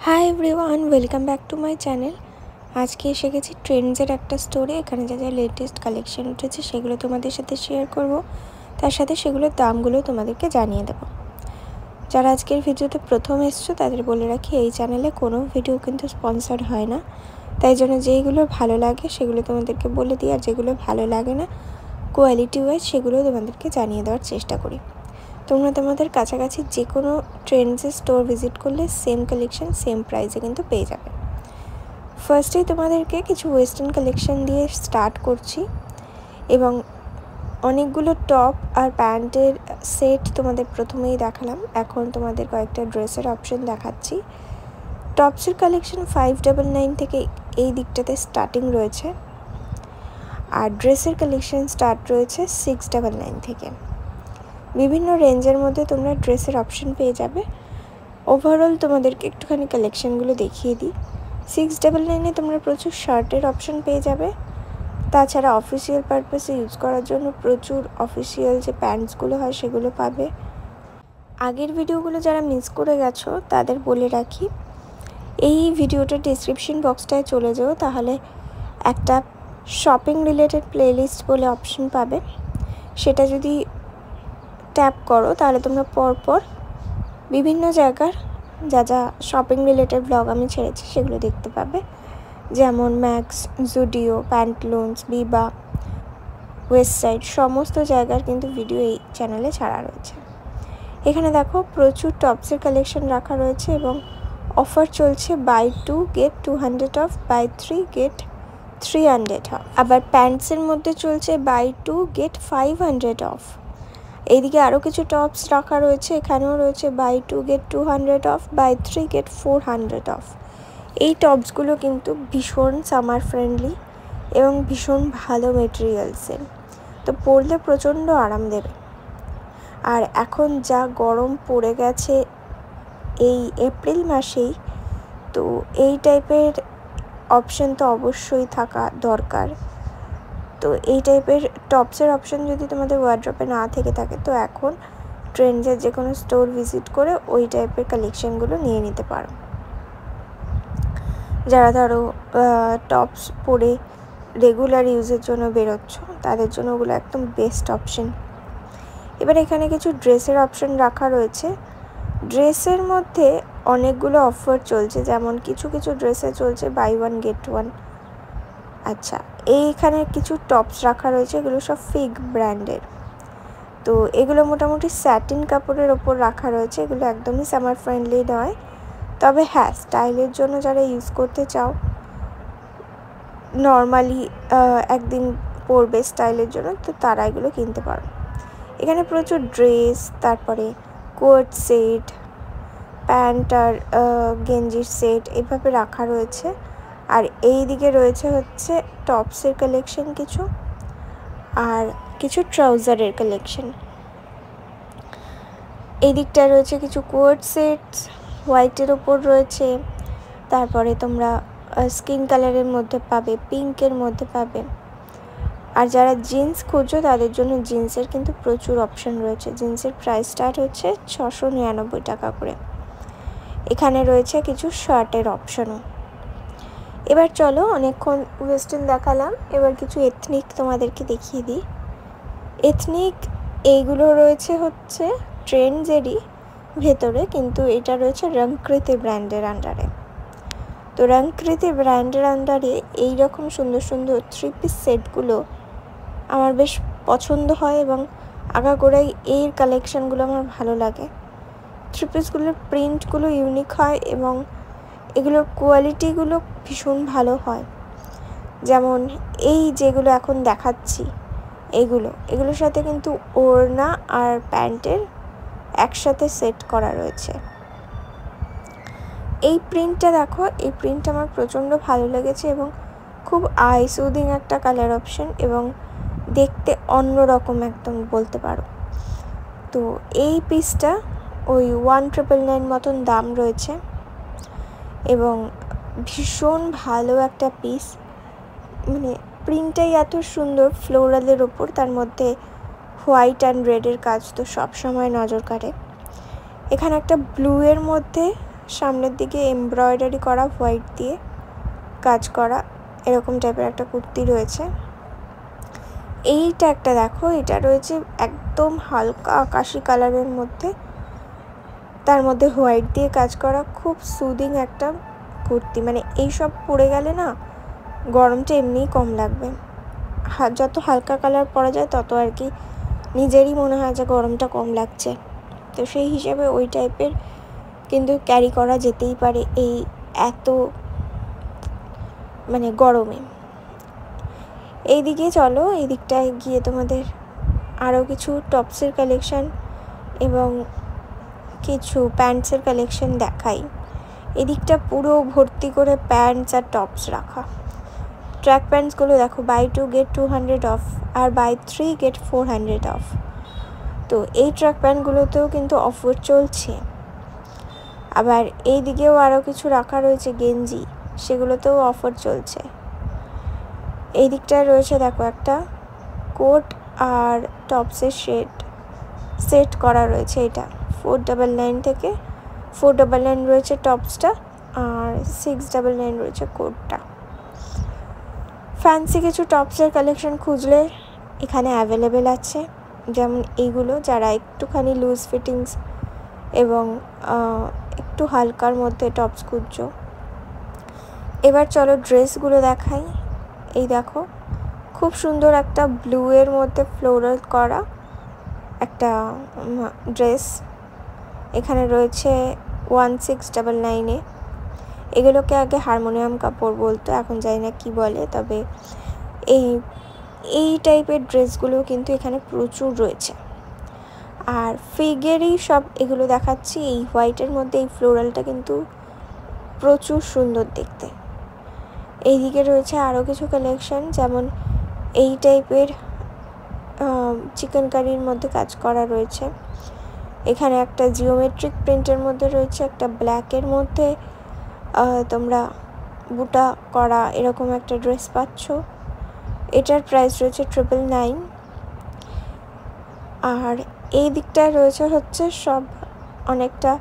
Hi everyone, welcome back to my channel. আজকে এসে গেছি ট্রেন্ডসের একটা স্টোরে। এখানে যা যা লেটেস্ট কালেকশন উঠেছে সেগুলো তোমাদের সাথে শেয়ার করব, তার সাথে সেগুলোর দামগুলো তোমাদেরকে জানিয়ে দেবো। যারা আজকের ভিডিওতে প্রথম এসছো তাদের বলে রাখি, এই চ্যানেলে কোনো ভিডিও কিন্তু স্পন্সার্ড হয় না, তাই জন্য যেইগুলো ভালো লাগে সেগুলো তোমাদেরকে বলে দিই, আর যেগুলো ভালো লাগে না কোয়ালিটি ওয়াইজ সেগুলো তোমাদেরকে জানিয়ে দেওয়ার চেষ্টা করি। তোমরা তোমাদের কাছাকাছি যে কোনো ট্রেন্ডসের স্টোর ভিজিট করলে সেম কালেকশন সেম প্রাইসে কিন্তু পেয়ে যাবে। ফার্স্টেই তোমাদেরকে কিছু ওয়েস্টার্ন কালেকশন দিয়ে স্টার্ট করছি, এবং অনেকগুলো টপ আর প্যান্টের সেট তোমাদের প্রথমেই দেখালাম। এখন তোমাদের কয়েকটা ড্রেসের অপশন দেখাচ্ছি। টপসের কালেকশন 599 থেকে এই দিকটাতে স্টার্টিং রয়েছে, আর ড্রেসের কালেকশন স্টার্ট রয়েছে 699 থেকে। বিভিন্ন রেঞ্জের মধ্যে তোমরা ড্রেসের অপশন পেয়ে যাবে। ওভারঅল তোমাদেরকে একটুখানি কালেকশানগুলো দেখিয়ে দিই। 699-এ তোমরা প্রচুর শার্টের অপশন পেয়ে যাবে। তাছাড়া অফিসিয়াল পারপাসে ইউজ করার জন্য প্রচুর অফিসিয়াল যে প্যান্টসগুলো হয় সেগুলো পাবে। আগের ভিডিওগুলো যারা মিস করে গেছো তাদের বলে রাখি, এই ভিডিওটার ডিসক্রিপশন বক্সটায় চলে যাও, তাহলে একটা শপিং রিলেটেড প্লেলিস্ট বলে অপশন পাবে। সেটা যদি ট্যাপ করো তাহলে তোমরা পরপর বিভিন্ন জায়গার যা যা শপিং রিলেটেড ব্লগ আমি ছেড়েছি সেগুলো দেখতে পাবে, যেমন ম্যাক্স, জুডিও, প্যান্টলুন্স, বিবা, ওয়েস্ট সাইড, সমস্ত জায়গার কিন্তু ভিডিও এই চ্যানেলে ছাড়া রয়েছে। এখানে দেখো প্রচুর টপসের কালেকশন রাখা রয়েছে, এবং অফার চলছে buy 2 get 200 off, buy 3 get 300 off. আবার প্যান্টসের মধ্যে চলছে বাই 2 গেট 500 অফ। এইদিকে আরও কিছু টপস রাখা রয়েছে, এখানেও রয়েছে buy 2 get 200 off, buy 3 get 400 off. এই টপসগুলো কিন্তু ভীষণ সামার ফ্রেন্ডলি এবং ভীষণ ভালো মেটেরিয়ালসের, তো পরলে প্রচণ্ড আরাম দেবে। আর এখন যা গরম পড়ে গেছে এই এপ্রিল মাসেই, তো এই টাইপের অপশন তো অবশ্যই থাকা দরকার। তো এই টাইপের টপসের অপশন যদি তোমাদের ওয়ার্ড্রপে না থেকে থাকে, তো এখন ট্রেন্ডসের যে কোনো স্টোর ভিজিট করে ওই টাইপের কালেকশানগুলো নিয়ে নিতে পারো। যারা ধরো টপস পরে রেগুলার ইউজের জন্য বেরোচ্ছ, তাদের জন্য ওগুলো একদম বেস্ট অপশন। এবার এখানে কিছু ড্রেসের অপশন রাখা রয়েছে। ড্রেসের মধ্যে অনেকগুলো অফার চলছে, যেমন কিছু কিছু ড্রেসে চলছে বাই 1 গেট 1। আচ্ছা, এইখানে কিছু টপস রাখা রয়েছে, এগুলো সব ফিগ ব্র্যান্ডের। তো এগুলো মোটামুটি স্যাটিন কাপড়ের ওপর রাখা রয়েছে। এগুলো একদমই সামার ফ্রেন্ডলি নয়, তবে হ্যাঁ স্টাইলের জন্য যারা ইউজ করতে চাও, নর্মালি একদিন পরবে স্টাইলের জন্য, তো তারা এগুলো কিনতে পারো। এখানে প্রচুর ড্রেস, তারপরে কোট সেট, প্যান্ট আর গেঞ্জির সেট এভাবে রাখা রয়েছে। আর এই দিকে রয়েছে হচ্ছে টপসের কালেকশন কিছু, আর কিছু ট্রাউজারের কালেকশন। এই দিকটায় রয়েছে কিছু কোট সেটস, হোয়াইটের ওপর রয়েছে, তারপরে তোমরা স্কিন কালারের মধ্যে পাবে, পিঙ্কের মধ্যে পাবে। আর যারা জিন্স খুঁজছো তাদের জন্য জিন্সের কিন্তু প্রচুর অপশন রয়েছে। জিন্সের প্রাইস স্টার্ট হচ্ছে 699 টাকা করে। এখানে রয়েছে কিছু শার্টের অপশনও। এবার চলো, অনেকক্ষণ ওয়েস্টার্ন দেখালাম, এবার কিছু এথনিক তোমাদেরকে দেখিয়ে দিই। এথনিক এইগুলো রয়েছে হচ্ছে ট্রেন্ডসেরই ভেতরে, কিন্তু এটা রয়েছে রংকৃতি ব্র্যান্ডের আন্ডারে। তো রংকৃতি ব্র্যান্ডের আন্ডারে এইরকম সুন্দর সুন্দর 3 পিস সেটগুলো আমার বেশ পছন্দ হয়, এবং আগাগোড়াই এর কালেকশানগুলো আমার ভালো লাগে। 3 পিসগুলোর প্রিন্টগুলো ইউনিক হয়, এবং এগুলোর কোয়ালিটিগুলো ভীষণ ভালো হয়। যেমন এই যেগুলো এখন দেখাচ্ছি, এগুলোর সাথে কিন্তু ওড়না আর প্যান্টের একসাথে সেট করা রয়েছে। এই প্রিন্টটা দেখো, এই প্রিন্টটা আমার প্রচণ্ড ভালো লেগেছে, এবং খুব আই সুদিং একটা কালার অপশন, এবং দেখতে অন্যরকম একদম বলতে পারো। তো এই পিসটা ওই 1999 মতন দাম রয়েছে, এবং ভীষণ ভালো একটা পিস। মানে প্রিন্টটাই এত সুন্দর ফ্লোরালের ওপর, তার মধ্যে হোয়াইট অ্যান্ড রেডের কাজ তো সব সময় নজর কাড়ে। এখানে একটা ব্লু এর মধ্যে সামনের দিকে এমব্রয়ডারি করা হোয়াইট দিয়ে কাজ করা এরকম টাইপের একটা কুর্তি রয়েছে। এইটা একটা দেখো, এটা রয়েছে একদম হালকা আকাশি কালারের মধ্যে, তার মধ্যে হোয়াইট দিয়ে কাজ করা, খুব সুদিং একটা কুর্তি। মানে এইসব পরে গেলে না গরমটা এমনিই কম লাগবে। যত হালকা কালার পরা যায় তত আর কি নিজেরই মনে হয় যে গরমটা কম লাগছে। তো সেই হিসেবে ওই টাইপের কিন্তু ক্যারি করা যেতেই পারে এই এত মানে গরমে। এইদিকে চলো, এই দিকটায় গিয়ে তোমাদের আরও কিছু টপসের কালেকশান এবং কিছু প্যান্টসের কালেকশান দেখাই। এদিকটা পুরো ভর্তি করে প্যান্টস আর টপস রাখা। ট্র্যাক প্যান্টসগুলো দেখো, বাই 2 get 200 অফ আর বাই 3 get 400 অফ। তো এই ট্র্যাক প্যান্টগুলোতেও কিন্তু অফার চলছে। আবার এই দিকেও আরও কিছু রাখা রয়েছে গেঞ্জি, সেগুলোতেও অফার চলছে। এই দিকটায় রয়েছে দেখো একটা কোট আর টপসের সেট করা রয়েছে। এটা 499 থেকে 499 রয়েছে টপসটা, আর 699 রয়েছে কোটটা। ফ্যান্সি কিছু টপসের কালেকশন খুঁজলে এখানে অ্যাভেলেবেল আছে, যেমন এইগুলো যারা একটুখানি লুজ ফিটিংস এবং একটু হালকার মধ্যে টপস খুঁজছো। এবার চলো ড্রেসগুলো দেখাই। এই দেখো, খুব সুন্দর একটা ব্লু এর মধ্যে ফ্লোরাল করা একটা ড্রেস এখানে রয়েছে 1699-এ। এগুলোকে আগে হারমোনিয়াম কাপড় বলতো, এখন জানি না কী বলে। তবে এই টাইপের ড্রেসগুলো কিন্তু এখানে প্রচুর রয়েছে। আর ফিগেরই সব এগুলো দেখাচ্ছি। এই হোয়াইটের মধ্যে এই ফ্লোরালটা কিন্তু প্রচুর সুন্দর দেখতে। এইদিকে রয়েছে আরও কিছু কালেকশন, যেমন এই টাইপের চিকেন কারির মধ্যে কাজ করা রয়েছে। এখানে একটা জিওমেট্রিক প্রিন্টের মধ্যে রয়েছে, একটা ব্ল্যাকের মধ্যে তোমরা বুটা করা এরকম একটা ড্রেস পাচ্ছ। এটার প্রাইস রয়েছে 999। আর এই দিকটায় রয়েছে হচ্ছে সব অনেকটা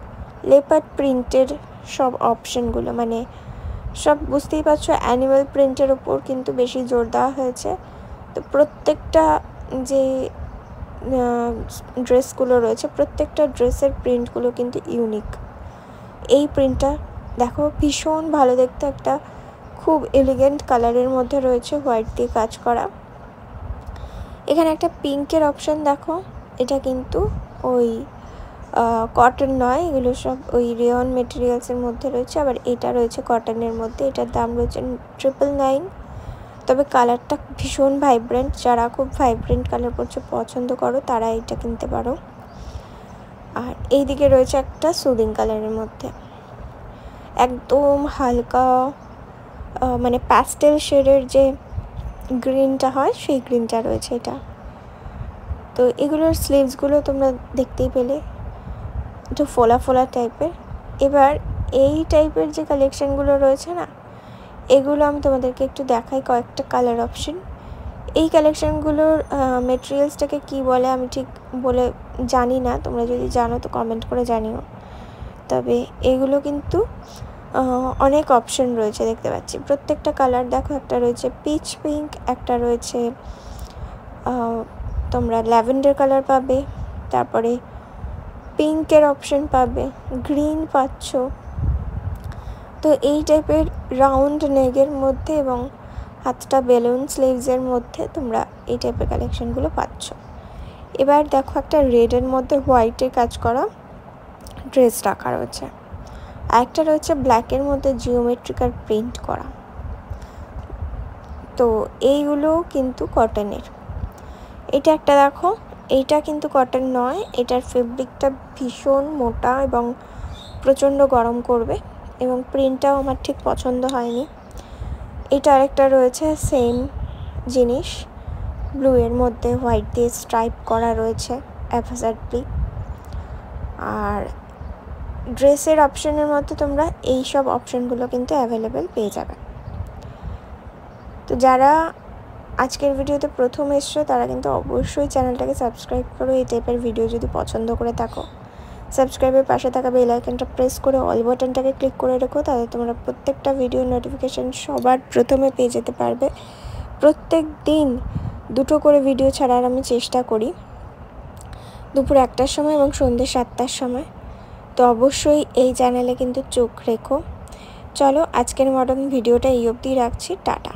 লেপার্ড প্রিন্টের সব অপশানগুলো, মানে সব বুঝতেই পারছো অ্যানিমাল প্রিন্টের ওপর কিন্তু বেশি জোর দেওয়া হয়েছে। তো প্রত্যেকটা যে ড্রেসগুলো রয়েছে, প্রত্যেকটা ড্রেসের প্রিন্টগুলো কিন্তু ইউনিক। এই প্রিন্টটা দেখো, ভীষণ ভালো দেখতে, একটা খুব এলিগেন্ট কালারের মধ্যে রয়েছে, হোয়াইট দিয়ে কাজ করা। এখানে একটা পিঙ্কের অপশান দেখো, এটা কিন্তু ওই কটন নয়, এগুলো সব ওই রেয়ন মেটেরিয়ালসের মধ্যে রয়েছে। আবার এটা রয়েছে কটনের মধ্যে, এটার দাম রয়েছে 999। তবে কালারটা ভীষণ ভাইব্রেন্ট, যারা খুব ভাইব্রেন্ট কালার পরতে পছন্দ করো তারা এটা কিনতে পারো। আর এই দিকে রয়েছে একটা সুদিং কালারের মধ্যে, একদম হালকা মানে প্যাস্টেল শেডের যে গ্রিনটা হয় সেই গ্রিনটা রয়েছে এটা। তো এগুলোর স্লিভসগুলো তোমরা দেখতেই পেলে, একটু ফোলা ফোলা টাইপের। এবার এই টাইপের যে কালেকশানগুলো রয়েছে না, এগুলো আমি তোমাদেরকে একটু দেখাই, কয়েকটা কালার অপশন। এই কালেকশানগুলোর মেটেরিয়ালসটাকে কি বলে আমি ঠিক বলে জানি না, তোমরা যদি জানো তো কমেন্ট করে জানিও। তবে এগুলো কিন্তু অনেক অপশন রয়েছে দেখতে পাচ্ছি। প্রত্যেকটা কালার দেখো, একটা রয়েছে পিচ পিঙ্ক, একটা রয়েছে তোমরা ল্যাভেন্ডার কালার পাবে, তারপরে পিঙ্কের অপশন পাবে, গ্রিন পাচ্ছ। তো এই টাইপের রাউন্ড নেগের মধ্যে এবং হাতটা বেলুন স্লিভসের মধ্যে তোমরা এই টাইপের কালেকশানগুলো পাচ্ছ। এবার দেখো, একটা রেডের মধ্যে হোয়াইটের কাজ করা ড্রেস রাখা রয়েছে, আরেকটা রয়েছে ব্ল্যাকের মধ্যে জিওমেট্রিক্যাল প্রিন্ট করা। তো এইগুলো কিন্তু কটনের। এটা একটা দেখো, এইটা কিন্তু কটন নয়, এটার ফেব্রিকটা ভীষণ মোটা এবং প্রচণ্ড গরম করবে, এবং প্রিন্টটাও আমার ঠিক পছন্দ হয়নি। এটা আরেকটা রয়েছে সেম জিনিস, ব্লু এর মধ্যে হোয়াইট দিয়ে স্ট্রাইপ করা রয়েছে অ্যাভাসার্টলি। আর ড্রেসের অপশানের মধ্যে তোমরা এই সব অপশানগুলো কিন্তু অ্যাভেলেবেল পেয়ে যাবে। তো যারা আজকের ভিডিওতে প্রথম এসছো তারা কিন্তু অবশ্যই চ্যানেলটাকে সাবস্ক্রাইব করো এই টাইপের ভিডিও যদি পছন্দ করে থাকো। সাবস্ক্রাইবের পাশে থাকা বেল আইকনটা প্রেস করে অল বাটনটাকে ক্লিক করে রেখো, তাহলে তোমরা প্রত্যেকটা ভিডিও নোটিফিকেশান সবার প্রথমে পেয়ে যেতে পারবে। প্রত্যেক দিন 2টো করে ভিডিও ছাড়ার আমি চেষ্টা করি, দুপুর 1টার সময় এবং সন্ধ্যে 7টার সময়। তো অবশ্যই এই চ্যানেলে কিন্তু চোখ রেখো। চলো আজকের মতন ভিডিওটা এই অবধি রাখছি, টাটা।